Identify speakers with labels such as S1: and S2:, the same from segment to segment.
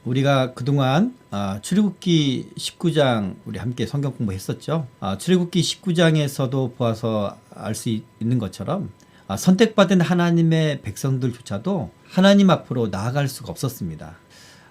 S1: 우리가 그동안 출애굽기 19장 우리 함께 성경 공부했었죠. 출애굽기 19장에서도 보아서 알 수 있는 것처럼 선택받은 하나님의 백성들조차도 하나님 앞으로 나아갈 수가 없었습니다.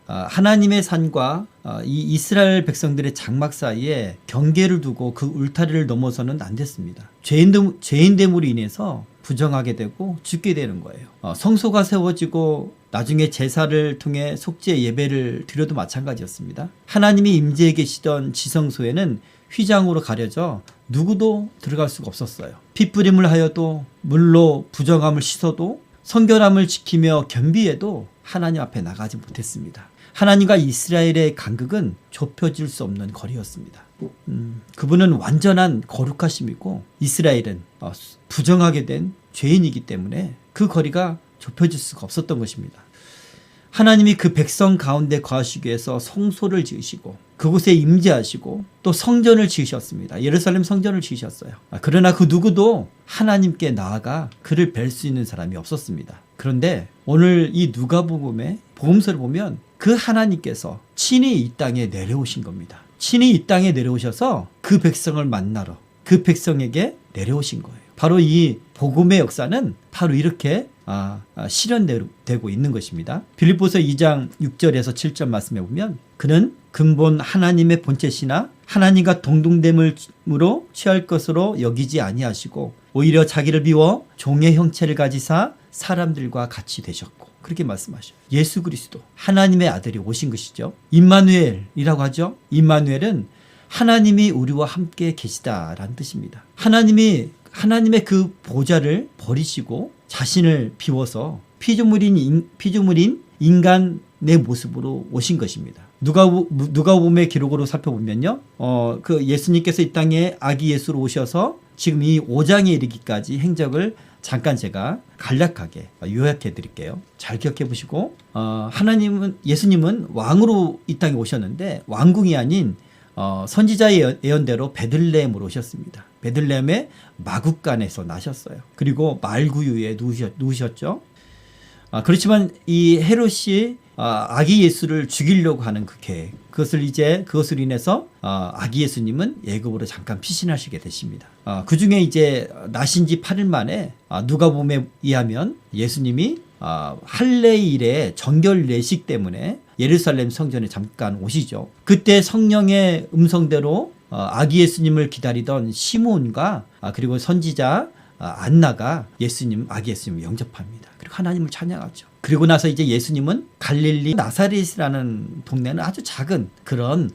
S1: 하나님의 산과 이 이스라엘 백성들의 장막 사이에 경계를 두고 그 울타리를 넘어서는 안 됐습니다. 죄인됨으로 인해서 부정하게 되고 죽게 되는 거예요. 성소가 세워지고 나중에 제사를 통해 속죄 예배를 드려도 마찬가지였습니다. 하나님이 임재해 계시던 지성소에는 휘장으로 가려져 누구도 들어갈 수가 없었어요. 핏부림을 하여도 물로 부정함을 씻어도 성결함을 지키며 겸비해도 하나님 앞에 나가지 못했습니다. 하나님과 이스라엘의 간극은 좁혀질 수 없는 거리였습니다. 그분은 완전한 거룩하심이고 이스라엘은 부정하게 된 죄인이기 때문에 그 거리가 좁혀질 수가 없었던 것입니다. 하나님이 그 백성 가운데 거하시기 위해서 성소를 지으시고 그곳에 임재하시고 또 성전을 지으셨습니다. 예루살렘 성전을 지으셨어요. 그러나 그 누구도 하나님께 나아가 그를 뵐 수 있는 사람이 없었습니다. 그런데 오늘 이 누가복음의 복음서를 보면 그 하나님께서 친히 이 땅에 내려오신 겁니다. 친히 이 땅에 내려오셔서 그 백성을 만나러 그 백성에게 내려오신 거예요. 바로 이 복음의 역사는 바로 이렇게 실현되고 있는 것입니다. 빌립보서 2장 6절에서 7절 말씀해 보면 그는 근본 하나님의 본체시나 하나님과 동등됨으로 취할 것으로 여기지 아니하시고 오히려 자기를 비워 종의 형체를 가지사 사람들과 같이 되셨고 그렇게 말씀하셔요. 예수 그리스도 하나님의 아들이 오신 것이죠. 임마누엘이라고 하죠. 임마누엘은 하나님이 우리와 함께 계시다라는 뜻입니다. 하나님의 그 보좌를 버리시고 자신을 비워서 피조물인 인간의 모습으로 오신 것입니다. 누가복음의 기록으로 살펴보면요, 그 예수님께서 이 땅에 아기 예수로 오셔서 지금 이 5장에 이르기까지 행적을 잠깐 제가 간략하게 요약해 드릴게요. 잘 기억해 보시고, 예수님은 왕으로 이 땅에 오셨는데 왕궁이 아닌 선지자의 예언대로 베들레헴으로 오셨습니다. 베들레헴의 마구간에서 나셨어요. 그리고 말구유에 누우셨죠. 그렇지만 이 헤롯이 아기 예수를 죽이려고 하는 그 계획, 그것으로 인해서 아기 예수님은 예굽으로 잠깐 피신하시게 되십니다. 그 중에 이제 나신 지 8일 만에 누가복음에 의하면 예수님이 할례일의 정결 예식 때문에 예루살렘 성전에 잠깐 오시죠. 그때 성령의 음성대로 아기 예수님을 기다리던 시몬과 그리고 선지자 안나가 아기 예수님을 영접합니다. 그리고 하나님을 찬양하죠. 그리고 나서 이제 예수님은 갈릴리 나사렛이라는 동네는 아주 작은 그런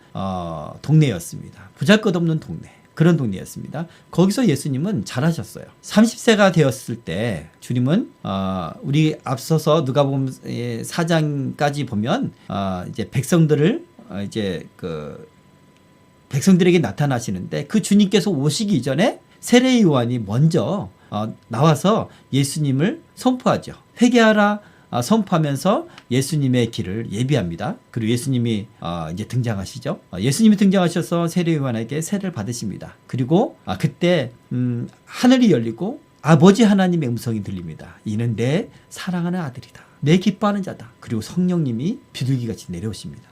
S1: 동네였습니다. 보잘것없는 동네. 그런 동네였습니다. 거기서 예수님은 잘하셨어요. 30세가 되었을 때 주님은 우리 앞서서 누가복음 4장까지 보면 이제 백성들을 백성들에게 나타나시는데 그 주님께서 오시기 이전에 세례 요한이 먼저 나와서 예수님을 선포하죠. 회개하라 선포하면서 예수님의 길을 예비합니다. 그리고 예수님이 이제 등장하시죠. 예수님이 등장하셔서 세례 요한에게 세례를 받으십니다. 그리고 그때 하늘이 열리고 아버지 하나님의 음성이 들립니다. 이는 내 사랑하는 아들이다. 내 기뻐하는 자다. 그리고 성령님이 비둘기같이 내려오십니다.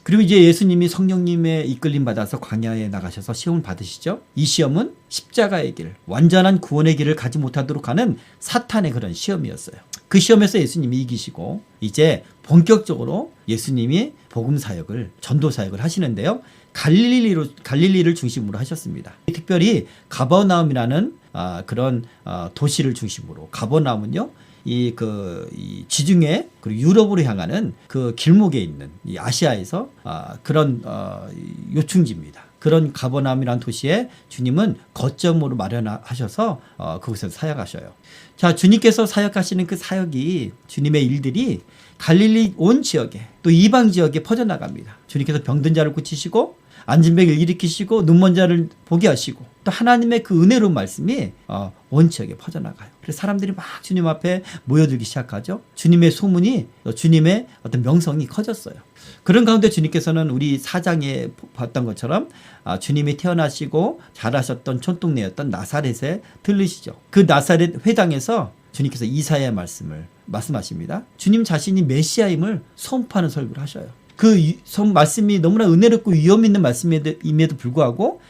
S1: 그리고 이제 예수님이 성령님의 이끌림 받아서 광야에 나가셔서 시험을 받으시죠. 이 시험은 십자가의 길, 완전한 구원의 길을 가지 못하도록 하는 사탄의 그런 시험이었어요. 그 시험에서 예수님이 이기시고 이제 본격적으로 예수님이 복음 사역을, 전도 사역을 하시는데요. 갈릴리를 중심으로 하셨습니다. 특별히 가버나움이라는 그런 도시를 중심으로, 가버나움은요, 이 지중해 그리고 유럽으로 향하는 그 길목에 있는 이 아시아에서 그런 요충지입니다. 그런 가버나움이라는 도시에 주님은 거점으로 마련하셔서 그곳에서 사역하셔요. 자, 주님께서 사역하시는 그 사역이, 주님의 일들이 갈릴리 온 지역에 또 이방 지역에 퍼져나갑니다. 주님께서 병든 자를 고치시고 안진병을 일으키시고 눈먼 자를 보게 하시고 또 하나님의 그 은혜로운 말씀이 온 지역에 퍼져나가요. 그래서 사람들이 막 주님 앞에 모여들기 시작하죠. 주님의 소문이, 주님의 어떤 명성이 커졌어요. 그런 가운데 주님께서는 우리 4장에 봤던 것처럼 주님이 태어나시고 자라셨던 촌동네였던 나사렛에 들르시죠. 그 나사렛 회당에서 주님께서 이사야의 말씀을 말씀하십니다. 주님 자신이 메시아임을 선포하는 설교를 하셔요. 말씀이 너무나 은혜롭고 위험 있는 말씀임에도 불구하고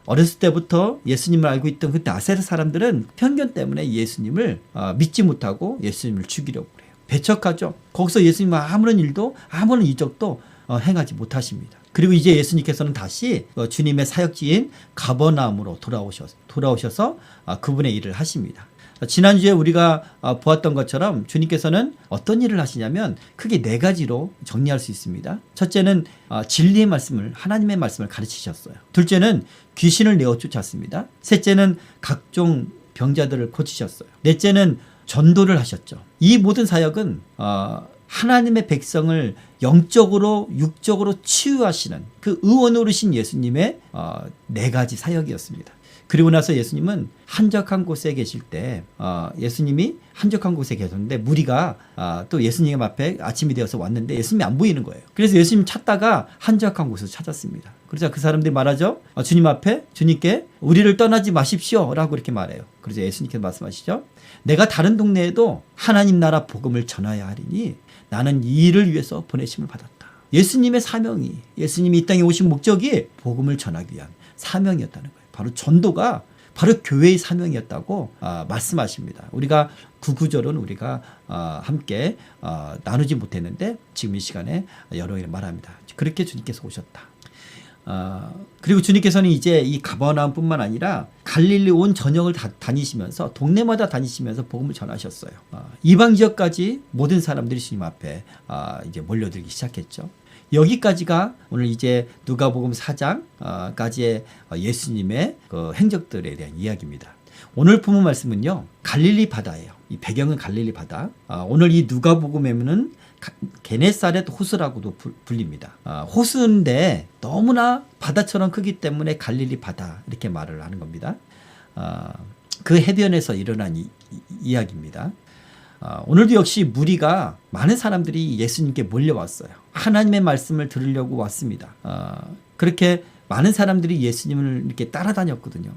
S1: 어렸을 때부터 예수님을 알고 있던 그 나사렛 사람들은 편견 때문에 예수님을 믿지 못하고 예수님을 죽이려고 그래요. 배척하죠. 거기서 예수님은 아무런 일도 아무런 이적도 행하지 못하십니다. 그리고 이제 예수님께서는 다시 주님의 사역지인 가버나움으로 돌아오셔서 그분의 일을 하십니다. 지난주에 우리가 보았던 것처럼 주님께서는 어떤 일을 하시냐면 크게 4가지로 정리할 수 있습니다. 첫째는 진리의 말씀을, 하나님의 말씀을 가르치셨어요. 둘째는 귀신을 내어 쫓았습니다. 셋째는 각종 병자들을 고치셨어요. 넷째는 전도를 하셨죠. 이 모든 사역은 하나님의 백성을 영적으로 육적으로 치유하시는 그 의원으로신 예수님의 4가지 사역이었습니다. 그리고 나서 예수님은 한적한 곳에 계실 때 예수님이 한적한 곳에 계셨는데 무리가 또 예수님 앞에 아침이 되어서 왔는데 예수님이 안 보이는 거예요. 그래서 예수님 찾다가 한적한 곳에서 찾았습니다. 그러자 그 사람들이 말하죠. 주님 앞에 주님께 우리를 떠나지 마십시오 라고 이렇게 말해요. 그래서 예수님께서 말씀하시죠. 내가 다른 동네에도 하나님 나라 복음을 전하여야 하리니 나는 이 일을 위해서 보내심을 받았다. 예수님의 사명이, 예수님이 이 땅에 오신 목적이 복음을 전하기 위한 사명이었다는 거예요. 바로 전도가 바로 교회의 사명이었다고 말씀하십니다. 우리가 그 구절은 우리가 함께 나누지 못했는데 지금 이 시간에 여러 개 말합니다. 그렇게 주님께서 오셨다. 그리고 주님께서는 이제 이 가버나움뿐만 아니라 갈릴리 온 전역을 다니시면서 동네마다 다니시면서 복음을 전하셨어요. 이방 지역까지 모든 사람들이 주님 앞에 이제 몰려들기 시작했죠. 여기까지가 오늘 이제 누가복음 4장까지의 예수님의 그 행적들에 대한 이야기입니다. 오늘 본문 말씀은요, 갈릴리 바다예요. 이 배경은 갈릴리 바다. 오늘 이 누가복음에는 게네사렛 호수라고도 불립니다. 호수인데 너무나 바다처럼 크기 때문에 갈릴리 바다 이렇게 말을 하는 겁니다. 그 해변에서 일어난 이야기입니다. 오늘도 역시 무리가 많은 사람들이 예수님께 몰려왔어요. 하나님의 말씀을 들으려고 왔습니다. 그렇게 많은 사람들이 예수님을 이렇게 따라다녔거든요.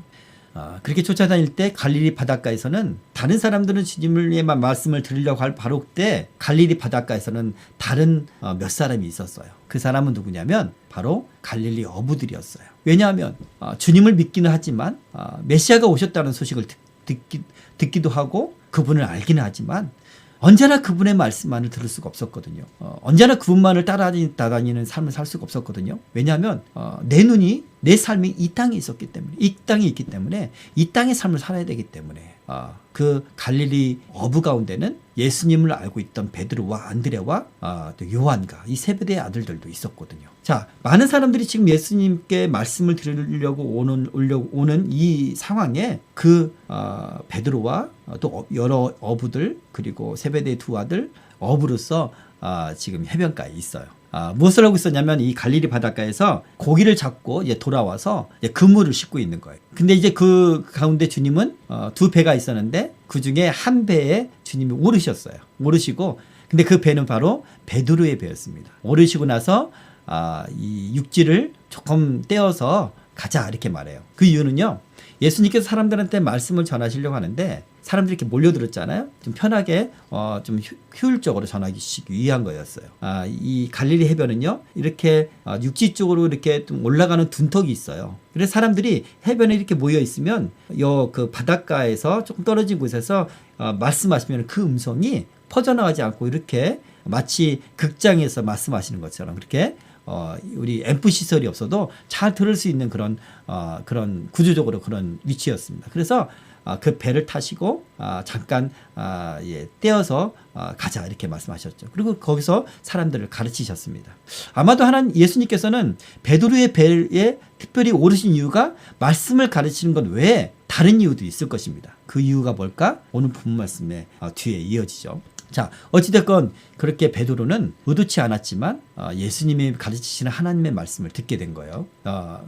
S1: 그렇게 쫓아다닐 때 갈릴리 바닷가에서는 다른 사람들은 주님의 말씀을 들으려고 할 바로 그때 갈릴리 바닷가에서는 다른 몇 사람이 있었어요. 그 사람은 누구냐면 바로 갈릴리 어부들이었어요. 왜냐하면 주님을 믿기는 하지만 메시아가 오셨다는 소식을 듣기도 하고 그분을 알기는 하지만 언제나 그분의 말씀만을 들을 수가 없었거든요. 언제나 그분만을 따라다니는 삶을 살 수가 없었거든요. 왜냐하면 내 눈이, 내 삶이 이 땅에 있었기 때문에, 이 땅에 있기 때문에 이 땅의 삶을 살아야 되기 때문에 그 갈릴리 어부 가운데는 예수님을 알고 있던 베드로와 안드레와 또 요한과 이 세베대의 아들들도 있었거든요. 자, 많은 사람들이 지금 예수님께 말씀을 들으려고 오는 이 상황에 그 베드로와 또 여러 어부들 그리고 세베대의 2 아들 어부로서 지금 해변가에 있어요. 무엇을 하고 있었냐면 이 갈릴리 바닷가에서 고기를 잡고 이제 돌아와서 이제 그물을 싣고 있는 거예요. 근데 이제 그 가운데 주님은 2 배가 있었는데 그 중에 한 배에 주님이 오르셨어요. 오르시고 근데 그 배는 바로 베드로의 배였습니다. 오르시고 나서 이 육지를 조금 떼어서 가자 이렇게 말해요. 그 이유는요. 예수님께서 사람들한테 말씀을 전하시려고 하는데 사람들이 이렇게 몰려들었잖아요. 좀 편하게 좀 효율적으로 전하기 위한 거였어요. 이 갈릴리 해변은요. 이렇게 육지 쪽으로 이렇게 좀 올라가는 둔턱이 있어요. 그래서 사람들이 해변에 이렇게 모여 있으면 그 바닷가에서 조금 떨어진 곳에서 말씀하시면 그 음성이 퍼져나가지 않고 이렇게 마치 극장에서 말씀하시는 것처럼 그렇게 우리 앰프 시설이 없어도 잘 들을 수 있는 그런 구조적으로 그런 위치였습니다. 그래서 그 배를 타시고 잠깐 떼어서 가자 이렇게 말씀하셨죠. 그리고 거기서 사람들을 가르치셨습니다. 아마도 예수님께서는 베드로의 배에 특별히 오르신 이유가 말씀을 가르치는 것 외에 다른 이유도 있을 것입니다. 그 이유가 뭘까? 오늘 본문 말씀에 뒤에 이어지죠. 자, 어찌됐건 그렇게 베드로는 의도치 않았지만 예수님이 가르치시는 하나님의 말씀을 듣게 된 거예요.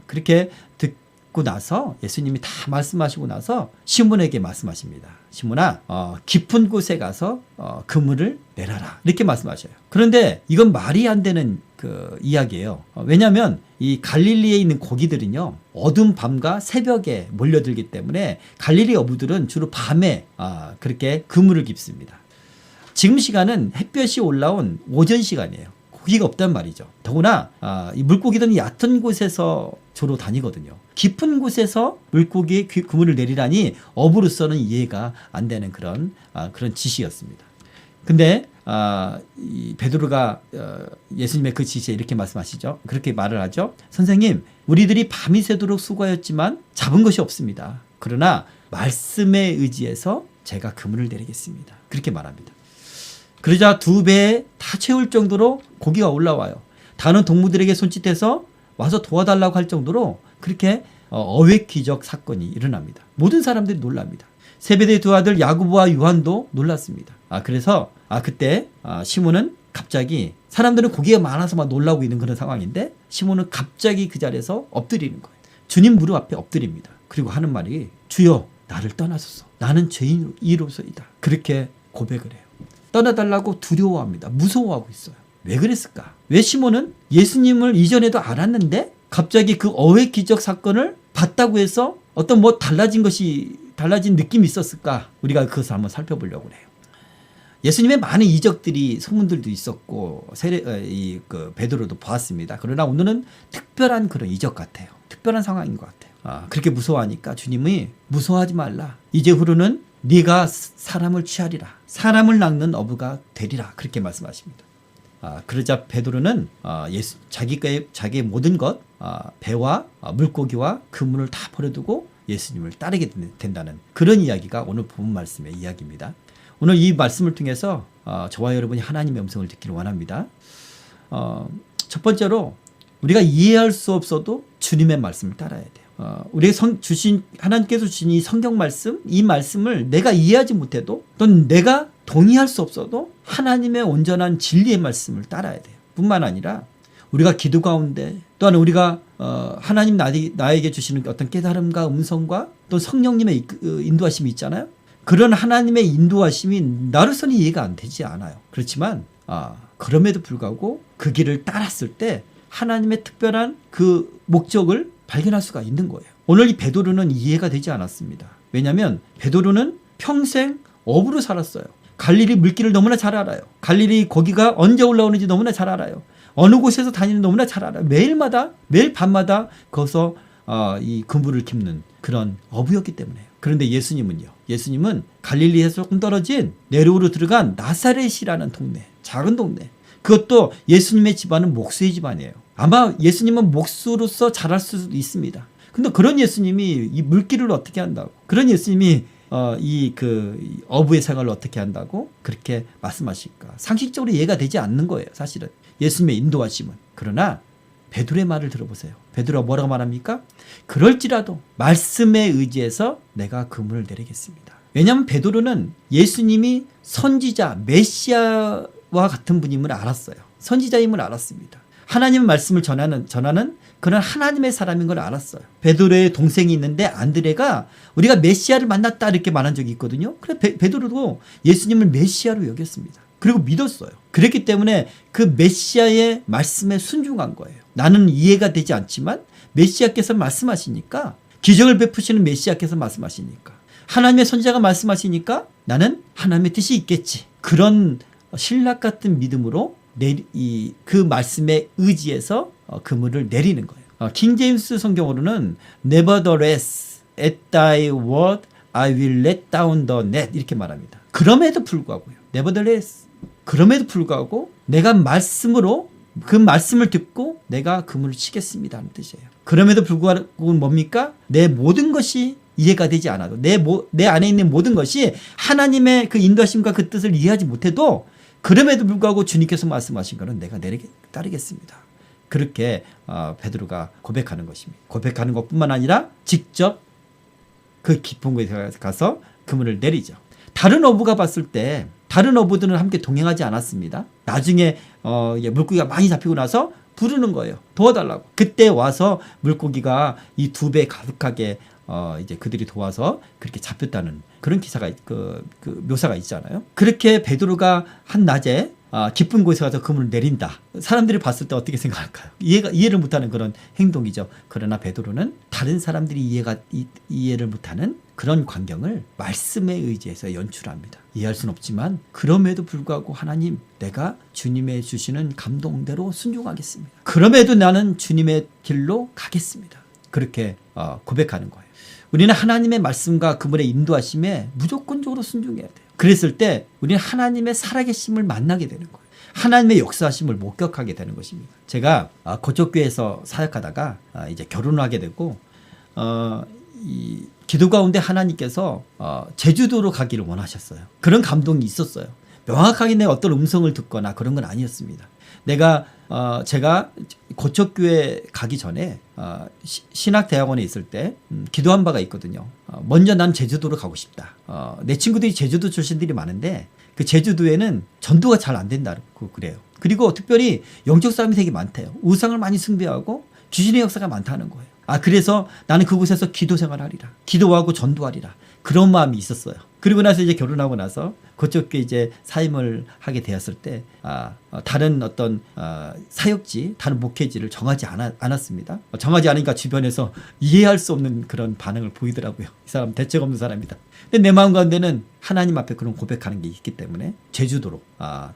S1: 그렇게 듣고 나서 예수님이 다 말씀하시고 나서 시몬에게 말씀하십니다. 시몬아, 깊은 곳에 가서 그물을 내려라 이렇게 말씀하셔요. 그런데 이건 말이 안 되는 그 이야기예요. 왜냐하면 이 갈릴리에 있는 고기들은요 어두운 밤과 새벽에 몰려들기 때문에 갈릴리 어부들은 주로 밤에 그렇게 그물을 깁습니다. 지금 시간은 햇볕이 올라온 오전 시간이에요. 고기가 없단 말이죠. 더구나 이 물고기들은 얕은 곳에서 주로 다니거든요. 깊은 곳에서 물고기의 그물을 내리라니 어부로서는 이해가 안 되는 그런 지시였습니다. 근데 이 베드로가 예수님의 그 지시에 이렇게 말씀하시죠. 그렇게 말을 하죠. 선생님, 우리들이 밤이 새도록 수고하였지만 잡은 것이 없습니다. 그러나 말씀에 의지해서 제가 그물을 내리겠습니다. 그렇게 말합니다. 그러자 2배 다 채울 정도로 고기가 올라와요. 다른 동무들에게 손짓해서 와서 도와달라고 할 정도로 그렇게 어획 기적 사건이 일어납니다. 모든 사람들이 놀랍니다. 세베대의 두 아들 야고보와 요한도 놀랐습니다. 그래서 그때 시몬은 갑자기, 사람들은 고기가 많아서 막 놀라고 있는 그런 상황인데 시몬은 갑자기 그 자리에서 엎드리는 거예요. 주님 무릎 앞에 엎드립니다. 그리고 하는 말이, 주여 나를 떠나소서, 나는 죄인이로소이다. 그렇게 고백을 해요. 떠나달라고 두려워합니다. 무서워하고 있어요. 왜 그랬을까? 왜 시몬은 예수님을 이전에도 알았는데 갑자기 그 어획 기적 사건을 봤다고 해서 어떤 달라진 느낌이 있었을까? 우리가 그것을 한번 살펴보려고 해요. 예수님의 많은 이적들이, 소문들도 있었고 베드로도 보았습니다. 그러나 오늘은 특별한 그런 이적 같아요. 특별한 상황인 것 같아요. 그렇게 무서워하니까 주님이 무서워하지 말라. 이제후로는 네가 사람을 취하리라. 사람을 낚는 어부가 되리라. 그렇게 말씀하십니다. 그러자 베드로는 자기의 모든 것, 배와 물고기와 그물을 다 버려두고 예수님을 따르게 된다는 그런 이야기가 오늘 본 말씀의 이야기입니다. 오늘 이 말씀을 통해서 저와 여러분이 하나님의 음성을 듣기를 원합니다. 첫 번째로 우리가 이해할 수 없어도 주님의 말씀을 따라야 돼요. 하나님께서 주신 이 성경 말씀, 이 말씀을 내가 이해하지 못해도 또는 내가 동의할 수 없어도 하나님의 온전한 진리의 말씀을 따라야 돼요. 뿐만 아니라 우리가 기도 가운데, 또한 우리가 하나님 나에게 주시는 어떤 깨달음과 음성과 또 성령님의 인도하심이 있잖아요. 그런 하나님의 인도하심이 나로서는 이해가 안 되지 않아요. 그렇지만 그럼에도 불구하고 그 길을 따랐을 때 하나님의 특별한 그 목적을 발견할 수가 있는 거예요. 오늘 이 베드로는 이해가 되지 않았습니다. 왜냐하면 베드로는 평생 어부로 살았어요. 갈릴리 물길을 너무나 잘 알아요. 갈릴리 거기가 언제 올라오는지 너무나 잘 알아요. 어느 곳에서 다니는 너무나 잘 알아요. 매일 밤마다 거기서 이 그물을 깁는 그런 어부였기 때문에요. 그런데 예수님은 갈릴리에서 조금 떨어진 내륙으로 들어간 나사렛이라는 동네, 작은 동네. 그것도 예수님의 집안은 목수의 집안이에요. 아마 예수님은 목수로서 자랄 수도 있습니다. 근데 그런 예수님이 이 물길을 어떻게 한다고? 그런 예수님이 이 어부의 생활을 어떻게 한다고 그렇게 말씀하실까? 상식적으로 이해가 되지 않는 거예요, 사실은. 예수님의 인도하심은. 그러나 베드로의 말을 들어보세요. 베드로가 뭐라고 말합니까? 그럴지라도 말씀에 의지해서 내가 그물을 내리겠습니다. 왜냐하면 베드로는 예수님이 선지자, 메시아와 같은 분임을 알았어요. 선지자임을 알았습니다. 하나님의 말씀을 전하는 그런 하나님의 사람인 걸 알았어요. 베드로의 동생이 있는데 안드레가 우리가 메시아를 만났다 이렇게 말한 적이 있거든요. 그래 베드로도 예수님을 메시아로 여겼습니다. 그리고 믿었어요. 그랬기 때문에 그 메시아의 말씀에 순종한 거예요. 나는 이해가 되지 않지만 메시아께서 말씀하시니까, 기적을 베푸시는 메시아께서 말씀하시니까, 하나님의 선지자가 말씀하시니까 나는 하나님의 뜻이 있겠지. 그런 신락 같은 믿음으로 그 말씀에 의지해서 그물을 내리는 거예요. 킹제임스 성경으로는 Nevertheless at thy word I will let down the net 이렇게 말합니다. 그럼에도 불구하고요. Nevertheless, 그럼에도 불구하고 내가 그 말씀을 듣고 내가 그물을 치겠습니다 하는 뜻이에요. 그럼에도 불구하고 뭡니까? 내 모든 것이 이해가 되지 않아도, 내 안에 있는 모든 것이 하나님의 그 인도하심과 그 뜻을 이해하지 못해도 그럼에도 불구하고 주님께서 말씀하신 것은 내가 따르겠습니다. 그렇게 베드로가 고백하는 것입니다. 고백하는 것뿐만 아니라 직접 그 깊은 곳에 가서 그물을 내리죠. 다른 어부가 봤을 때 다른 어부들은 함께 동행하지 않았습니다. 나중에 물고기가 많이 잡히고 나서 부르는 거예요. 도와달라고. 그때 와서 물고기가 이 2배 가득하게 이제 그들이 도와서 그렇게 잡혔다는 그런 기사가 묘사가 있잖아요. 그렇게 베드로가 한 낮에 깊은 곳에 가서 그물을 내린다. 사람들이 봤을 때 어떻게 생각할까요? 이해를 못하는 그런 행동이죠. 그러나 베드로는 다른 사람들이 이해를 못하는 그런 광경을 말씀에 의지해서 연출합니다. 이해할 수는 없지만 그럼에도 불구하고 하나님, 내가 주님의 주시는 감동대로 순종하겠습니다. 그럼에도 나는 주님의 길로 가겠습니다. 그렇게 고백하는 거예요. 우리는 하나님의 말씀과 그분의 인도하심에 무조건적으로 순종해야 돼요. 그랬을 때 우리는 하나님의 살아계심을 만나게 되는 거예요. 하나님의 역사하심을 목격하게 되는 것입니다. 제가 고척교회에서 사역하다가 이제 결혼을 하게 되고 이 기도 가운데 하나님께서 제주도로 가기를 원하셨어요. 그런 감동이 있었어요. 명확하게 내 어떤 음성을 듣거나 그런 건 아니었습니다. 제가 고척교회 가기 전에 신학대학원에 있을 때 기도한 바가 있거든요. 먼저 난 제주도로 가고 싶다. 내 친구들이 제주도 출신들이 많은데 그 제주도에는 전도가 잘 안 된다고 그래요. 그리고 특별히 영적 싸움이 되게 많대요. 우상을 많이 숭배하고 귀신의 역사가 많다는 거예요. 그래서 나는 그곳에서 기도 생활하리라. 기도하고 전도하리라. 그런 마음이 있었어요. 그리고 나서 이제 결혼하고 나서 그쪽에 이제 사임을 하게 되었을 때 다른 어떤 사역지, 다른 목회지를 정하지 않았습니다. 정하지 않으니까 주변에서 이해할 수 없는 그런 반응을 보이더라고요. 이 사람 대책 없는 사람이다. 근데 내 마음 가운데는 하나님 앞에 그런 고백하는 게 있기 때문에 제주도로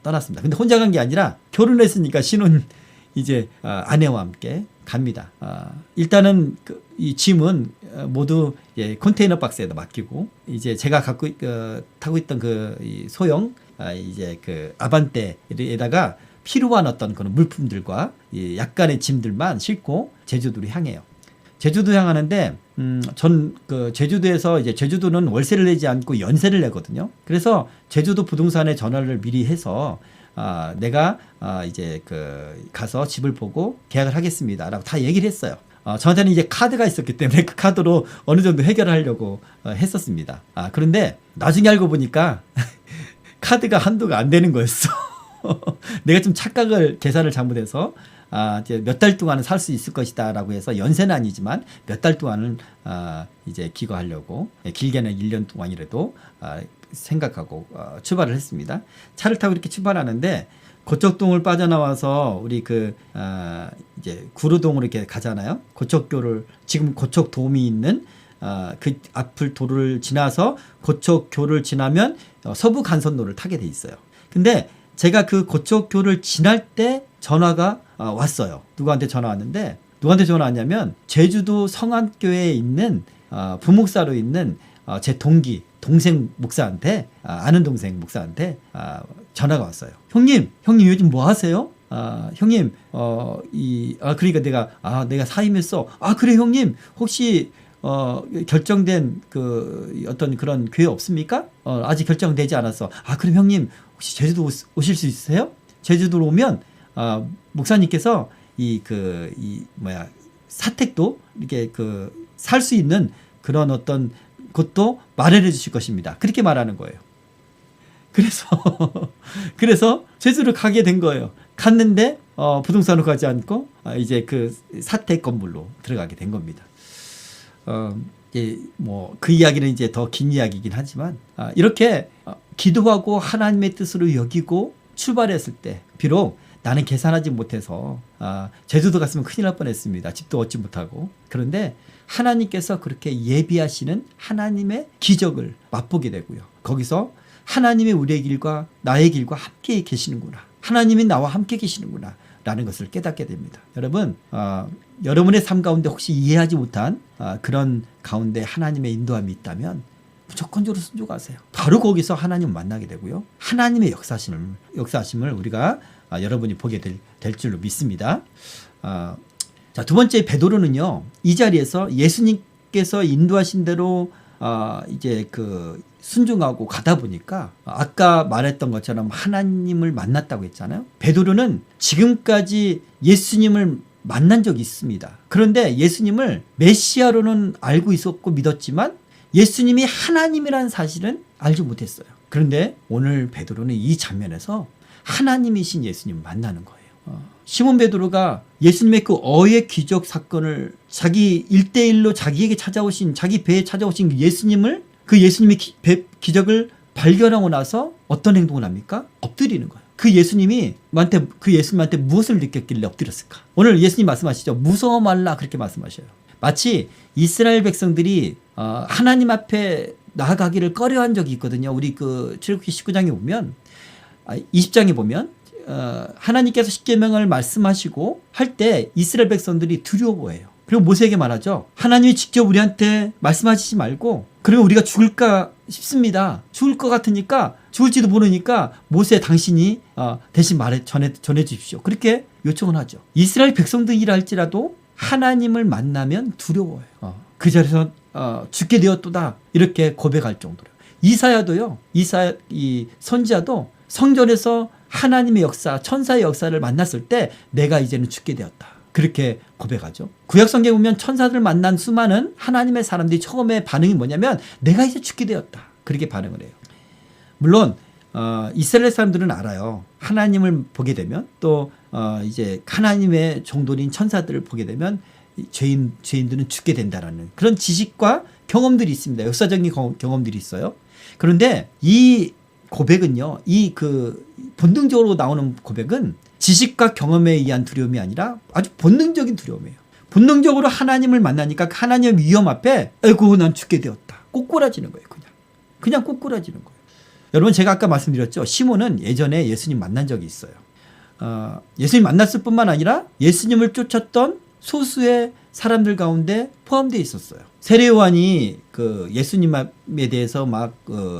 S1: 떠났습니다. 근데 혼자 간 게 아니라 결혼했으니까 신혼 이제 아내와 함께 갑니다. 일단은 이 짐은 모두 컨테이너 박스에다 맡기고 이제 제가 타고 있던 그 소형 이제 그 아반떼에다가 필요한 어떤 그런 물품들과 약간의 짐들만 싣고 제주도로 향해요. 제주도 향하는데 전 그 제주도에서 이제 제주도는 월세를 내지 않고 연세를 내거든요. 그래서 제주도 부동산에 전화를 미리 해서 내가 이제 가서 집을 보고 계약을 하겠습니다라고 다 얘기를 했어요. 저한테는 이제 카드가 있었기 때문에 그 카드로 어느 정도 해결하려고 했었습니다. 그런데 나중에 알고 보니까 카드가 한도가 안 되는 거였어. 내가 좀 계산을 잘못해서 이제 몇 달 동안은 살 수 있을 것이다라고 해서 연세는 아니지만 몇 달 동안은 이제 기거하려고 길게는 1년 동안이라도 생각하고 출발을 했습니다. 차를 타고 이렇게 출발하는데 고척동을 빠져나와서 우리 이제 구로동으로 이렇게 가잖아요. 고척교를 지금 고척돔이 있는 그 앞을 도로를 지나서 고척교를 지나면 서부 간선로를 타게 돼 있어요. 근데 제가 그 고척교를 지날 때 전화가 왔어요. 누구한테 전화 왔는데 누구한테 전화 왔냐면 제주도 성안교회에 있는 부목사로 있는 제 동생 목사한테 아는 동생 목사한테 전화가 왔어요. 형님 요즘 뭐 하세요? 형님 그러니까 내가 사임했어. 그래 형님 혹시 결정된 어떤 그런 교회 없습니까? 아직 결정되지 않았어. 그럼 형님 혹시 제주도 오실 수 있으세요? 제주도로 오면 목사님께서 사택도 이렇게 살 수 있는 그런 어떤 것도 마련해 주실 것입니다. 그렇게 말하는 거예요. 그래서 제주를 가게 된 거예요. 갔는데 부동산으로 가지 않고 이제 그 사택 건물로 들어가게 된 겁니다. 그 이야기는 이제 더 긴 이야기이긴 하지만 이렇게 기도하고 하나님의 뜻으로 여기고 출발했을 때 비록 나는 계산하지 못해서 제주도 갔으면 큰일 날 뻔했습니다. 집도 얻지 못하고. 그런데 하나님께서 그렇게 예비하시는 하나님의 기적을 맛보게 되고요. 거기서 하나님의 우리의 길과 나의 길과 함께 계시는구나. 하나님이 나와 함께 계시는구나 라는 것을 깨닫게 됩니다. 여러분 여러분의 삶 가운데 혹시 이해하지 못한 그런 가운데 하나님의 인도함이 있다면 무조건적으로 순종하세요. 바로 거기서 하나님을 만나게 되고요. 하나님의 역사하심을 우리가 여러분이 보게 될 줄로 믿습니다. 자, 두 번째 베드로는요. 이 자리에서 예수님께서 인도하신 대로 이제 순종하고 가다 보니까 아까 말했던 것처럼 하나님을 만났다고 했잖아요. 베드로는 지금까지 예수님을 만난 적이 있습니다. 그런데 예수님을 메시아로는 알고 있었고 믿었지만 예수님이 하나님이라는 사실은 알지 못했어요. 그런데 오늘 베드로는 이 장면에서 하나님이신 예수님을 만나는 거예요. 시몬 베드로가 예수님의 그 어의 기적 사건을 자기 1대1로 자기에게 찾아오신 자기 배에 찾아오신 예수님의 기적을 발견하고 나서 어떤 행동을 합니까? 엎드리는 거예요. 그 예수님한테 무엇을 느꼈길래 엎드렸을까? 오늘 예수님 말씀하시죠. 무서워 말라 그렇게 말씀하셔요. 마치 이스라엘 백성들이 하나님 앞에 나아가기를 꺼려한 적이 있거든요. 우리 그 출애굽기 19장에 보면 20장에 보면 하나님께서 십계명을 말씀하시고 할 때 이스라엘 백성들이 두려워해요. 그리고 모세에게 말하죠. 하나님이 직접 우리한테 말씀하시지 말고 그러면 우리가 죽을까 싶습니다. 죽을 것 같으니까 죽을지도 모르니까 모세 당신이 대신 전해 주십시오. 그렇게 요청을 하죠. 이스라엘 백성들이라 할지라도 하나님을 만나면 두려워해요. 그 자리에서 죽게 되었도다 이렇게 고백할 정도로. 이사야도요. 이 선지자도 성전에서 하나님의 역사, 천사의 역사를 만났을 때 내가 이제는 죽게 되었다. 그렇게 고백하죠. 구약성경에 보면 천사들 만난 수많은 하나님의 사람들이 처음에 반응이 뭐냐면 내가 이제 죽게 되었다. 그렇게 반응을 해요. 물론 이스라엘 사람들은 알아요. 하나님을 보게 되면 또 이제 하나님의 종들인 천사들을 보게 되면 죄인들은 죽게 된다라는 그런 지식과 경험들이 있습니다. 역사적인 경험들이 있어요. 그런데 이 고백은요, 이 그 본능적으로 나오는 고백은 지식과 경험에 의한 두려움이 아니라 아주 본능적인 두려움이에요. 본능적으로 하나님을 만나니까 하나님의 위험 앞에 아이고 난 죽게 되었다. 꼬꾸라지는 거예요. 그냥 꼬꾸라지는 거예요. 여러분 제가 아까 말씀드렸죠. 시몬은 예전에 예수님 만난 적이 있어요. 예수님 만났을 뿐만 아니라 예수님을 쫓았던 소수의 사람들 가운데 포함되어 있었어요. 세례요한이 그 예수님에 대해서 막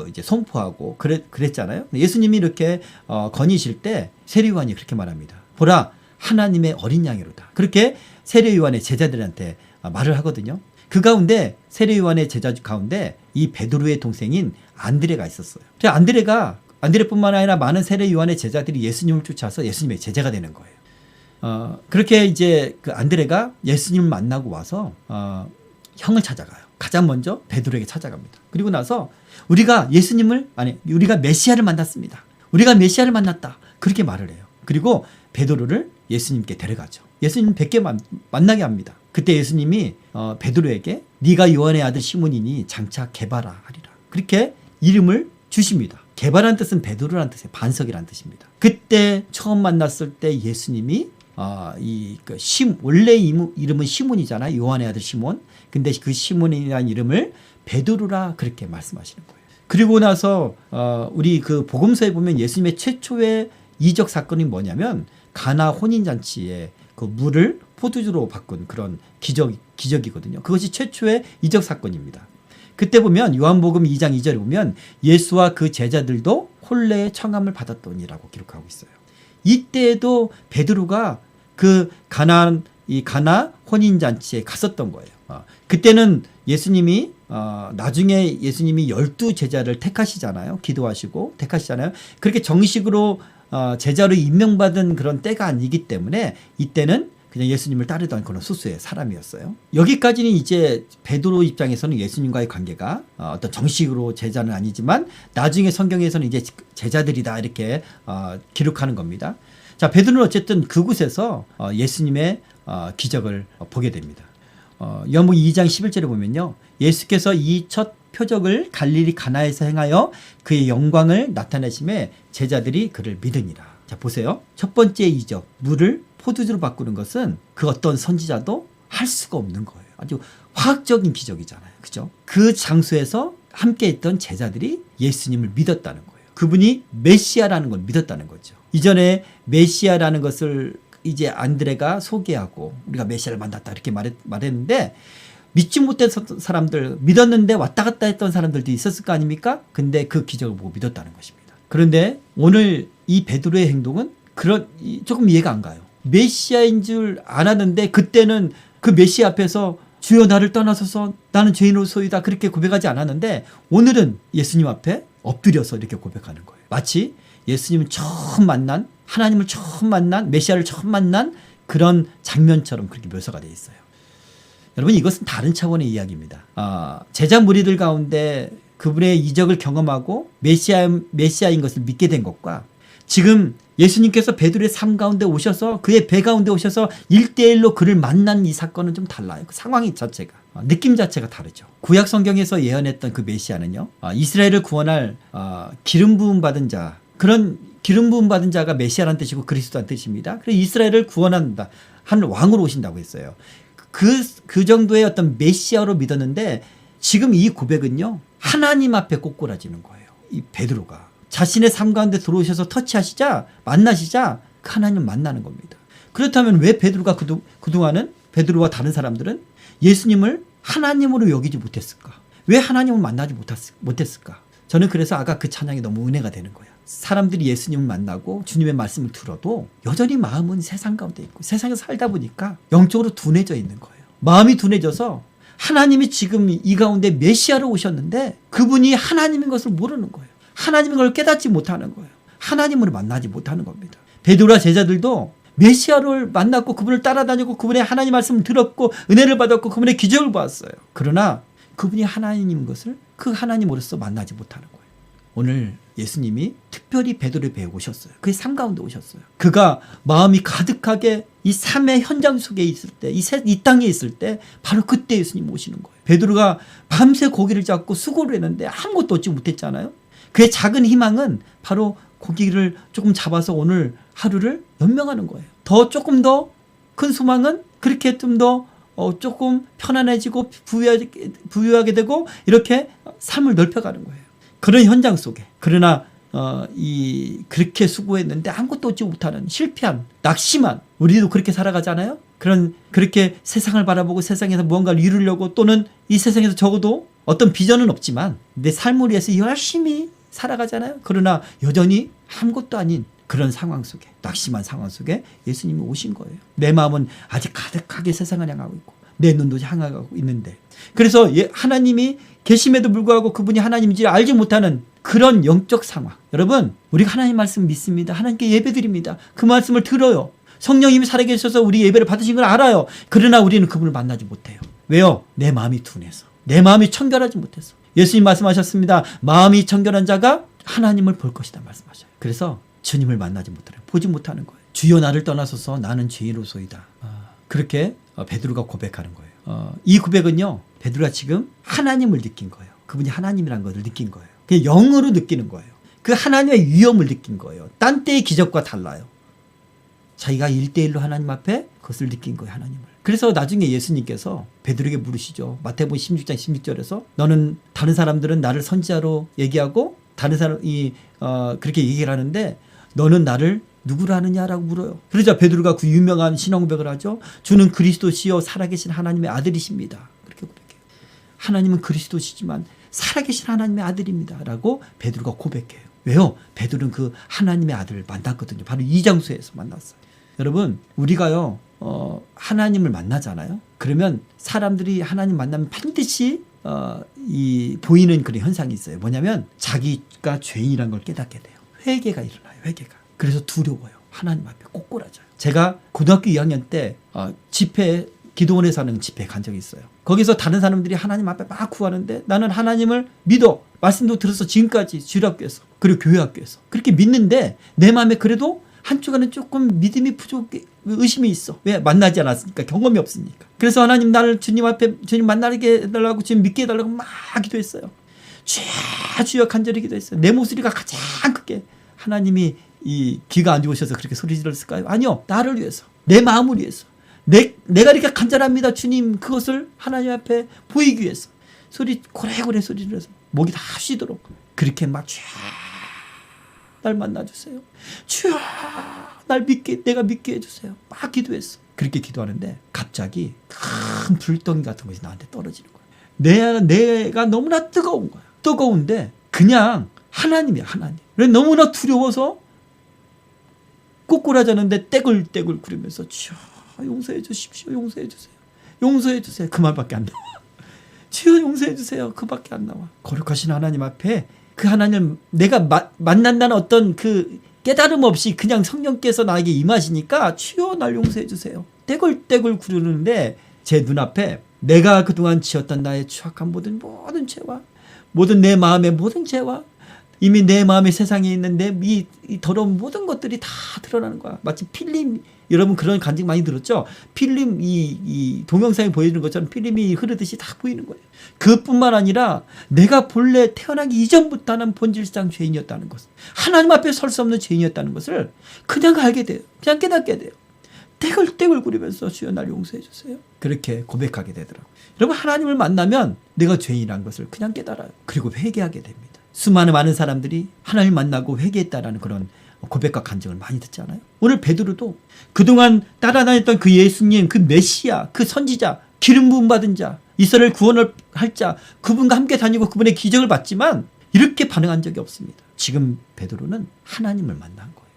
S1: 이제 선포하고 그랬잖아요. 예수님이 이렇게 건의실 때 세례요한이 그렇게 말합니다. 보라 하나님의 어린 양이로다. 그렇게 세례요한의 제자들한테 말을 하거든요. 그 가운데 세례요한의 제자 가운데 이 베드로의 동생인 안드레가 있었어요. 안드레뿐만 아니라 많은 세례요한의 제자들이 예수님을 쫓아서 예수님의 제자가 되는 거예요. 그렇게 이제 그 안드레가 예수님을 만나고 와서 형을 찾아가요. 가장 먼저 베드로에게 찾아갑니다. 그리고 나서 우리가 메시아를 만났습니다. 우리가 메시아를 만났다. 그렇게 말을 해요. 그리고 베드로를 예수님께 데려가죠. 예수님 뵙게 만나게 합니다. 그때 예수님이 베드로에게 네가 요한의 아들 시몬이니 장차 게바라 하리라. 그렇게 이름을 주십니다. 게바라는 뜻은 베드로라는 뜻이에요. 반석이라는 뜻입니다. 그때 처음 만났을 때 예수님이 원래 이름은 시몬이잖아요. 요한의 아들 시몬. 근데 그 시몬이라는 이름을 베드로라 그렇게 말씀하시는 거예요. 그리고 나서 우리 그 복음서에 보면 예수님의 최초의 이적 사건이 뭐냐면 가나 혼인잔치에 그 물을 포도주로 바꾼 그런 기적이거든요. 그것이 최초의 이적 사건입니다. 그때 보면 요한복음 2장 2절에 보면 예수와 그 제자들도 혼례의 청함을 받았더니라고 기록하고 있어요. 이때에도 베드로가 그 가나 혼인잔치에 갔었던 거예요. 그때는 예수님이 나중에 예수님이 12제자를 택하시잖아요. 기도하시고 택하시잖아요. 그렇게 정식으로 제자로 임명받은 그런 때가 아니기 때문에 이때는 그냥 예수님을 따르던 그런 소수의 사람이었어요. 여기까지는 이제 베드로 입장에서는 예수님과의 관계가 어떤 정식으로 제자는 아니지만 나중에 성경에서는 이제 제자들이다 이렇게 기록하는 겁니다. 자, 베드로는 어쨌든 그곳에서 예수님의 기적을 보게 됩니다. 요한복음 2장 11절에 보면요. 예수께서 이 첫 표적을 갈릴리 가나에서 행하여 그의 영광을 나타내심에 제자들이 그를 믿으니라. 자, 보세요. 첫 번째 이적, 물을 포도주로 바꾸는 것은 그 어떤 선지자도 할 수가 없는 거예요. 아주 화학적인 기적이잖아요. 그죠? 그 장소에서 함께 있던 제자들이 예수님을 믿었다는 거예요. 그분이 메시아라는 걸 믿었다는 거죠. 이전에 메시아라는 것을 이제 안드레가 소개하고 우리가 메시아를 만났다 이렇게 말했는데 믿지 못했던 사람들, 믿었는데 왔다 갔다 했던 사람들도 있었을 거 아닙니까? 근데 그 기적을 보고 믿었다는 것입니다. 그런데 오늘 이 베드로의 행동은 조금 이해가 안 가요. 메시아인 줄 알았는데 그때는 그 메시아 앞에서 주여 나를 떠나소서 나는 죄인으로소이다 그렇게 고백하지 않았는데 오늘은 예수님 앞에 엎드려서 이렇게 고백하는 거예요. 마치 예수님을 처음 만난, 하나님을 처음 만난, 메시아를 처음 만난 그런 장면처럼 그렇게 묘사가 되어 있어요. 여러분 이것은 다른 차원의 이야기입니다. 제자 무리들 가운데 그분의 이적을 경험하고 메시아인 것을 믿게 된 것과 지금 예수님께서 베드로의 삶 가운데 오셔서 그의 배 가운데 오셔서 1대1로 그를 만난 이 사건은 좀 달라요. 그 상황 자체가. 느낌 자체가 다르죠. 구약 성경에서 예언했던 그 메시아는요. 이스라엘을 구원할 기름 부음 받은 자, 그런 기름 부음 받은 자가 메시아라는 뜻이고 그리스도라는 뜻입니다. 그래서 이스라엘을 구원한다. 한 왕으로 오신다고 했어요. 그 정도의 어떤 메시아로 믿었는데 지금 이 고백은요, 하나님 앞에 꼬꾸라지는 거예요. 이 베드로가 자신의 삶 가운데 들어오셔서 터치하시자, 만나시자 그 하나님 만나는 겁니다. 그렇다면 왜 베드로가 그동안은, 베드로와 다른 사람들은 예수님을 하나님으로 여기지 못했을까? 왜 하나님을 만나지 못했을까? 저는 그래서 아까 그 찬양이 너무 은혜가 되는 거야. 사람들이 예수님을 만나고 주님의 말씀을 들어도 여전히 마음은 세상 가운데 있고 세상에서 살다 보니까 영적으로 둔해져 있는 거예요. 마음이 둔해져서 하나님이 지금 이 가운데 메시아로 오셨는데 그분이 하나님인 것을 모르는 거예요. 하나님인 걸 깨닫지 못하는 거예요. 하나님으로 만나지 못하는 겁니다. 베드로와 제자들도 메시아를 만났고 그분을 따라다니고 그분의 하나님 말씀을 들었고 은혜를 받았고 그분의 기적을 봤어요. 그러나 그분이 하나님인 것을 그 하나님으로서 만나지 못하는 거예요. 오늘 예수님이 특별히 베드로의 배에 오셨어요. 그의 삶 가운데 오셨어요. 그가 마음이 가득하게 이 삶의 현장 속에 있을 때, 이 땅에 있을 때 바로 그때 예수님 오시는 거예요. 베드로가 밤새 고기를 잡고 수고를 했는데 아무것도 얻지 못했잖아요. 그의 작은 희망은 바로 고기를 조금 잡아서 오늘 하루를 연명하는 거예요. 조금 더 큰 소망은 그렇게 좀 더 조금 편안해지고 부유하게 되고 이렇게 삶을 넓혀가는 거예요. 그런 현장 속에. 그러나 그렇게 수고했는데 아무것도 얻지 못하는 실패한, 낙심한, 우리도 그렇게 살아가잖아요. 그렇게 세상을 바라보고 세상에서 무언가를 이루려고 또는 이 세상에서 적어도 어떤 비전은 없지만 내 삶을 위해서 열심히 살아가잖아요. 그러나 여전히 아무것도 아닌 그런 상황 속에, 낙심한 상황 속에 예수님이 오신 거예요. 내 마음은 아직 가득하게 세상을 향하고 있고 내 눈도 향하고 있는데, 그래서 하나님이 계심에도 불구하고 그분이 하나님인지 알지 못하는 그런 영적 상황. 여러분, 우리가 하나님 말씀 믿습니다. 하나님께 예배드립니다. 그 말씀을 들어요. 성령님이 살아계셔서 우리 예배를 받으신 걸 알아요. 그러나 우리는 그분을 만나지 못해요. 왜요? 내 마음이 둔해서, 내 마음이 청결하지 못해서. 예수님 말씀하셨습니다. 마음이 청결한 자가 하나님을 볼 것이다 말씀하셔요. 그래서 주님을 만나지 못하는, 보지 못하는 거예요. 주여 나를 떠나소서 나는 죄인으로소이다. 그렇게 베드로가 고백하는 거예요. 이 고백은요, 베드로가 지금 하나님을 느낀 거예요. 그분이 하나님이라는 것을 느낀 거예요. 그냥 영으로 느끼는 거예요. 그 하나님의 위엄을 느낀 거예요. 딴 때의 기적과 달라요. 자기가 1대1로 하나님 앞에 그것을 느낀 거예요. 하나님을. 그래서 나중에 예수님께서 베드로에게 물으시죠. 마태복음 16장 16절에서 너는, 다른 사람들은 나를 선지자로 얘기하고 다른 사람이 그렇게 얘기를 하는데 너는 나를 누구라 하느냐라고 물어요. 그러자 베드로가 그 유명한 신앙 고백을 하죠. 주는 그리스도시요 살아계신 하나님의 아들이십니다. 그렇게 고백해요. 하나님은 그리스도시지만 살아계신 하나님의 아들입니다 라고 베드로가 고백해요. 왜요? 베드로는 그 하나님의 아들을 만났거든요. 바로 이 장소에서 만났어요. 여러분, 우리가요 하나님을 만나잖아요. 그러면 사람들이 하나님 만나면 반드시 보이는 그런 현상이 있어요. 뭐냐면 자기가 죄인이라는 걸 깨닫게 돼요. 회개가 일어나요. 회개가. 그래서 두려워요. 하나님 앞에 꼬꾸라져요. 제가 고등학교 2학년 때 집회, 기도원에서 하는 집회에 간 적이 있어요. 거기서 다른 사람들이 하나님 앞에 막 구하는데 나는 하나님을 믿어. 말씀도 들어서 지금까지 주일학교에서 그리고 교회학교에서 그렇게 믿는데 내 마음에 그래도 한쪽에는 조금 믿음이 부족해, 의심이 있어. 왜? 만나지 않았으니까, 경험이 없으니까. 그래서 하나님 나를 주님 앞에, 주님 만나게 해달라고, 주님 믿게 해달라고 막 기도했어요. 주여 간절히 기도했어요. 내 목소리가 가장 크게. 하나님이 이 귀가 안 좋으셔서 그렇게 소리 질렀을까요? 아니요. 나를 위해서, 내 마음을 위해서, 내가 이렇게 간절합니다 주님, 그것을 하나님 앞에 보이기 위해서 고래고래 소리를 해서 목이 다 쉬도록 그렇게 막 날 만나주세요. 주여 내가 믿게 해주세요. 막 기도했어. 그렇게 기도하는데 갑자기 큰 불덩이 같은 것이 나한테 떨어지는 거야. 내가 너무나 뜨거운 거야. 뜨거운데 그냥 하나님이야, 하나님. 너무나 두려워서 꼬꾸라졌는데 떼굴떼굴 구르면서 주여 용서해 주십시오. 용서해 주세요. 용서해 주세요. 그 말밖에 안 나와. 주여 용서해 주세요. 그밖에 안 나와. 거룩하신 하나님 앞에 그 하나님, 내가 만난다는 어떤 그 깨달음 없이 그냥 성령께서 나에게 임하시니까 주여 날 용서해 주세요. 떼굴떼굴 구르는데 제 눈앞에 내가 그동안 지었던 나의 추악한 모든 죄와 모든 내 마음의 모든 죄와 이미 내 마음의 세상에 있는 내 이 더러운 모든 것들이 다 드러나는 거야. 마치 필름, 여러분 그런 간증 많이 들었죠? 필름, 이 동영상에 보여주는 것처럼 필름이 흐르듯이 다 보이는 거예요. 그뿐만 아니라 내가 본래 태어나기 이전부터는 본질상 죄인이었다는 것, 하나님 앞에 설 수 없는 죄인이었다는 것을 그냥 알게 돼요. 그냥 깨닫게 돼요. 떼글떼글거리면서 주여 날 용서해 주세요. 그렇게 고백하게 되더라고요. 여러분, 하나님을 만나면 내가 죄인이라는 것을 그냥 깨달아요. 그리고 회개하게 됩니다. 수많은 많은 사람들이 하나님을 만나고 회개했다라는 그런 고백과 간증을 많이 듣잖아요. 오늘 베드로도 그동안 따라다녔던 그 예수님, 그 메시아, 그 선지자, 기름 부음 받은 자, 이스라엘 구원을 할 자, 그분과 함께 다니고 그분의 기적을 봤지만 이렇게 반응한 적이 없습니다. 지금 베드로는 하나님을 만난 거예요.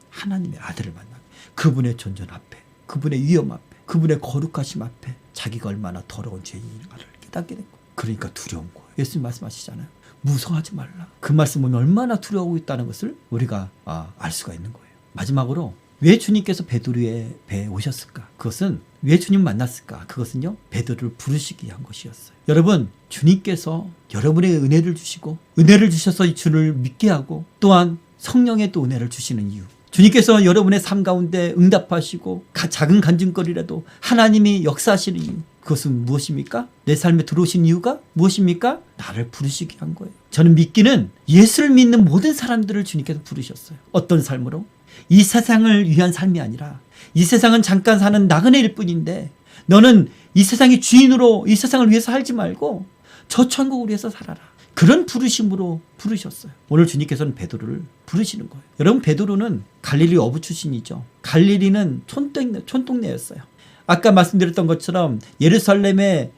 S1: 하나님의 아들을 만난 거예요. 그분의 존전 앞에, 그분의 위엄 앞에, 그분의 거룩하심 앞에 자기가 얼마나 더러운 죄인인가를 깨닫게 된 거예요. 그러니까 두려운 거예요. 예수님 말씀하시잖아요. 무서워하지 말라. 그 말씀은 얼마나 두려워하고 있다는 것을 우리가 알 수가 있는 거예요. 마지막으로 왜 주님께서 베드로의 배에 오셨을까? 그것은 왜 주님 만났을까? 그것은요, 베드로를 부르시기 위한 것이었어요. 여러분, 주님께서 여러분에게 은혜를 주시고 은혜를 주셔서 주를 믿게 하고 또한 성령의 또 은혜를 주시는 이유, 주님께서 여러분의 삶 가운데 응답하시고 작은 간증거리라도 하나님이 역사하시는 이유, 그것은 무엇입니까? 내 삶에 들어오신 이유가 무엇입니까? 나를 부르시기 위한 거예요. 저는 믿기는 예수를 믿는 모든 사람들을 주님께서 부르셨어요. 어떤 삶으로? 이 세상을 위한 삶이 아니라 이 세상은 잠깐 사는 나그네일 뿐인데 너는 이 세상의 주인으로 이 세상을 위해서 살지 말고 저 천국을 위해서 살아라. 그런 부르심으로 부르셨어요. 오늘 주님께서는 베드로를 부르시는 거예요. 여러분, 베드로는 갈릴리 어부 출신이죠. 갈릴리는 촌동네였어요. 아까 말씀드렸던 것처럼 예루살렘의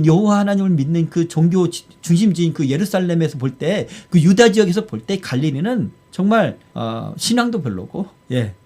S1: 여호와 하나님을 믿는 그 종교 중심지인 그 예루살렘에서 볼 때, 그 유다 지역에서 볼 때 갈릴리는 정말 신앙도 별로고,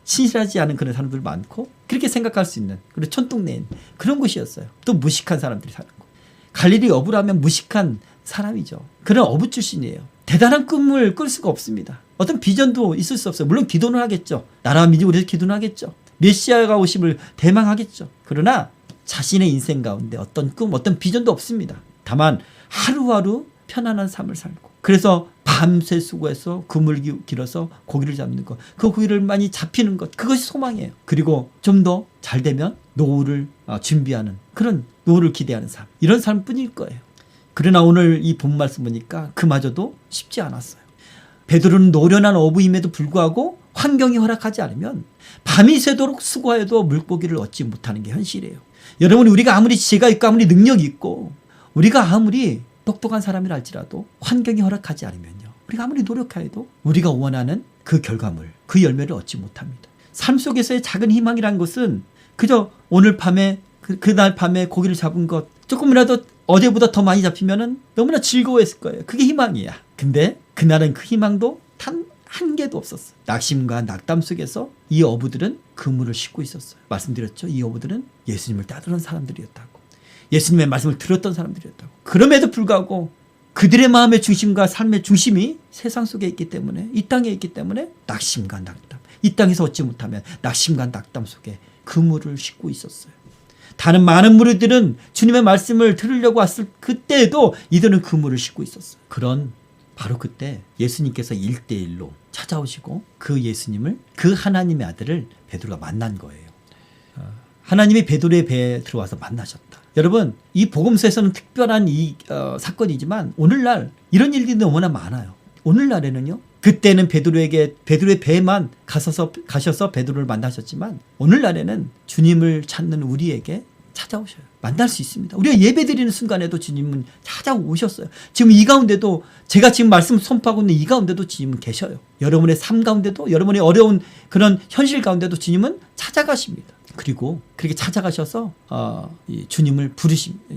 S1: 신실하지 않은 그런 사람들 많고, 그렇게 생각할 수 있는 그리고 촌동네인 그런 곳이었어요. 또 무식한 사람들이 사는 곳. 갈릴리 어부라면 무식한 사람이죠. 그런 어부 출신이에요. 대단한 꿈을 꿀 수가 없습니다. 어떤 비전도 있을 수 없어요. 물론 기도는 하겠죠. 나라와 민족을 위해서 기도는 하겠죠. 메시아가 오심을 대망하겠죠. 그러나 자신의 인생 가운데 어떤 꿈, 어떤 비전도 없습니다. 다만 하루하루 편안한 삶을 살고, 그래서 밤새 수고해서 그물 길어서 고기를 잡는 것, 그 고기를 많이 잡히는 것, 그것이 소망이에요. 그리고 좀 더 잘 되면 노후를 준비하는, 그런 노후를 기대하는 삶, 이런 삶뿐일 거예요. 그러나 오늘 이 본 말씀 보니까 그마저도 쉽지 않았어요. 베드로는 노련한 어부임에도 불구하고 환경이 허락하지 않으면 밤이 새도록 수고해도 물고기를 얻지 못하는 게 현실이에요. 여러분, 우리가 아무리 지혜가 있고 아무리 능력이 있고 우리가 아무리 똑똑한 사람이라 할지라도 환경이 허락하지 않으면요, 우리가 아무리 노력해도 우리가 원하는 그 결과물, 그 열매를 얻지 못합니다. 삶 속에서의 작은 희망이란 것은 그저 오늘 밤에 그날 밤에 고기를 잡은 것 조금이라도 어제보다 더 많이 잡히면은 너무나 즐거워했을 거예요. 그게 희망이야. 근데 그날은 그 희망도 단 한 개도 없었어요. 낙심과 낙담 속에서 이 어부들은 그물을 싣고 있었어요. 말씀드렸죠. 이 어부들은 예수님을 따르는 사람들이었다고. 예수님의 말씀을 들었던 사람들이었다고. 그럼에도 불구하고 그들의 마음의 중심과 삶의 중심이 세상 속에 있기 때문에, 이 땅에 있기 때문에 낙심과 낙담, 이 땅에서 얻지 못하면 낙심과 낙담 속에 그물을 싣고 있었어요. 다른 많은 무리들은 주님의 말씀을 들으려고 왔을 그때에도 이들은 그물을 싣고 있었어요. 바로 그때 예수님께서 1대1로 찾아오시고 그 예수님을, 그 하나님의 아들을 베드로가 만난 거예요. 하나님이 베드로의 배에 들어와서 만나셨다. 여러분, 이 복음서에서는 특별한 사건이지만 오늘날 이런 일들이 너무나 많아요. 오늘날에는요, 그때는 베드로의 배에만 가셔서 베드로를 만나셨지만 오늘날에는 주님을 찾는 우리에게 찾아오셔요. 만날 수 있습니다. 우리가 예배드리는 순간에도 주님은 찾아오셨어요. 지금 이 가운데도, 제가 지금 말씀 선포하고 있는 이 가운데도 주님은 계셔요. 여러분의 삶 가운데도, 여러분의 어려운 그런 현실 가운데도 주님은 찾아가십니다. 그리고 그렇게 찾아가셔서 주님을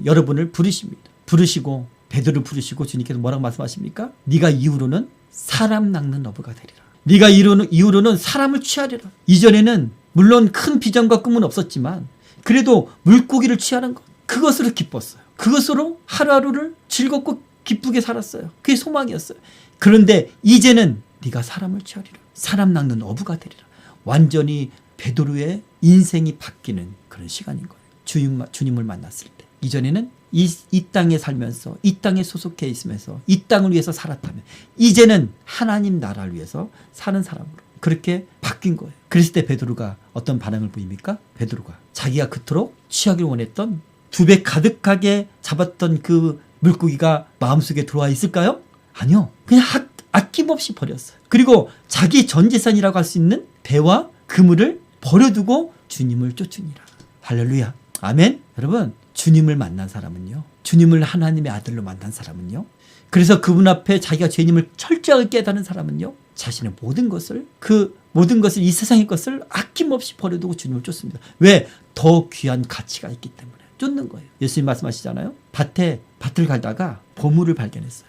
S1: 여러분을 부르십니다. 부르시고 베드로를 부르시고 주님께서 뭐라고 말씀하십니까? 네가 이후로는 사람 낚는 어부가 되리라. 네가 이후로는 사람을 취하리라. 이전에는 물론 큰 비전과 꿈은 없었지만 그래도 물고기를 취하는 것, 그것으로 기뻤어요. 그것으로 하루하루를 즐겁고 기쁘게 살았어요. 그게 소망이었어요. 그런데 이제는 네가 사람을 취하리라. 사람 낚는 어부가 되리라. 완전히 베드로의 인생이 바뀌는 그런 시간인 거예요. 주님을 만났을 때. 이전에는 이 땅에 살면서, 이 땅에 소속해 있으면서 이 땅을 위해서 살았다면 이제는 하나님 나라를 위해서 사는 사람으로 그렇게 바뀐 거예요. 그랬을 때 베드로가 어떤 반응을 보입니까? 베드로가 자기가 그토록 취하기를 원했던 2배 가득하게 잡았던 그 물고기가 마음속에 들어와 있을까요? 아니요. 그냥 아낌없이 버렸어요. 그리고 자기 전 재산이라고 할 수 있는 배와 그물을 버려두고 주님을 쫓으니라. 할렐루야. 아멘. 여러분, 주님을 만난 사람은요, 주님을 하나님의 아들로 만난 사람은요, 그래서 그분 앞에 자기가 죄인임을 철저하게 깨달은 사람은요, 자신의 모든 것을, 그 모든 것을, 이 세상의 것을 아낌없이 버려두고 주님을 쫓습니다. 왜? 더 귀한 가치가 있기 때문에 쫓는 거예요. 예수님 말씀하시잖아요. 밭을 갈다가 보물을 발견했어요.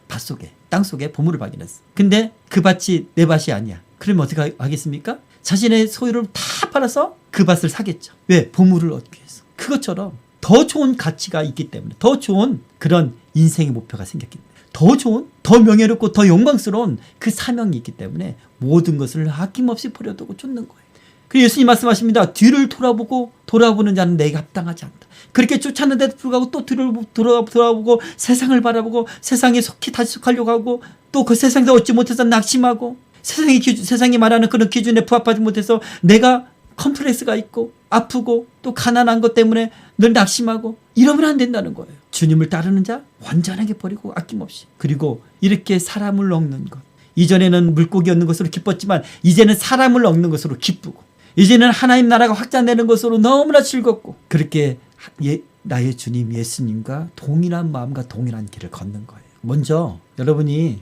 S1: 밭 속에, 땅 속에 보물을 발견했어. 근데 그 밭이 내 밭이 아니야. 그러면 어떻게 하겠습니까? 자신의 소유를 다 팔아서 그 밭을 사겠죠. 왜? 보물을 얻기 위해서. 그것처럼 더 좋은 가치가 있기 때문에, 더 좋은 그런 인생의 목표가 생겼기 때문에, 더 좋은, 더 명예롭고 더 영광스러운 그 사명이 있기 때문에 모든 것을 아낌없이 버려두고 쫓는 거예요. 그래서 예수님 말씀하십니다. 뒤를 돌아보는 자는 내게 합당하지 않다. 그렇게 쫓았는데도 불구하고 또 뒤를 돌아보고 세상을 바라보고 세상에 다시 속하려고 하고, 또 그 세상에서 얻지 못해서 낙심하고, 세상이 말하는 그런 기준에 부합하지 못해서 내가 컴플렉스가 있고 아프고 또 가난한 것 때문에 늘 낙심하고, 이러면 안 된다는 거예요. 주님을 따르는 자 완전하게 버리고 아낌없이. 그리고 이렇게 사람을 얻는 것, 이전에는 물고기 얻는 것으로 기뻤지만 이제는 사람을 얻는 것으로 기쁘고, 이제는 하나님 나라가 확장되는 것으로 너무나 즐겁고, 그렇게 나의 주님 예수님과 동일한 마음과 동일한 길을 걷는 거예요. 먼저 여러분이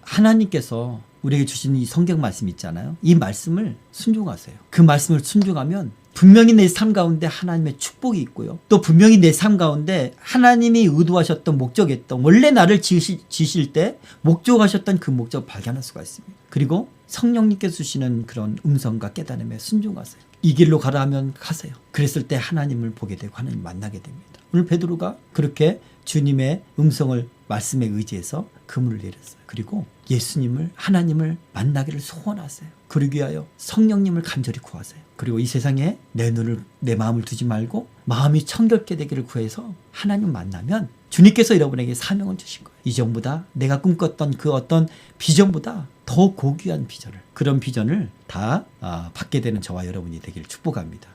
S1: 하나님께서 우리에게 주신 이 성경 말씀 있잖아요. 이 말씀을 순종하세요. 그 말씀을 순종하면 분명히 내 삶 가운데 하나님의 축복이 있고요, 또 분명히 내 삶 가운데 하나님이 의도하셨던, 목적했던, 원래 나를 지실 때 목적하셨던 그 목적을 발견할 수가 있습니다. 그리고 성령님께서 주시는 그런 음성과 깨달음에 순종하세요. 이 길로 가라 하면 가세요. 그랬을 때 하나님을 보게 되고 하나님 만나게 됩니다. 오늘 베드로가 그렇게 주님의 음성을, 말씀에 의지해서 그물을 내렸어요. 그리고 예수님을, 하나님을 만나기를 소원하세요. 그러기 위하여 성령님을 간절히 구하세요. 그리고 이 세상에 내 마음을 두지 말고 마음이 청결케 되기를 구해서 하나님 만나면 주님께서 여러분에게 사명을 주신 거예요. 이전보다 내가 꿈꿨던 그 어떤 비전보다 더 고귀한 비전을, 그런 비전을 다 받게 되는 저와 여러분이 되기를 축복합니다.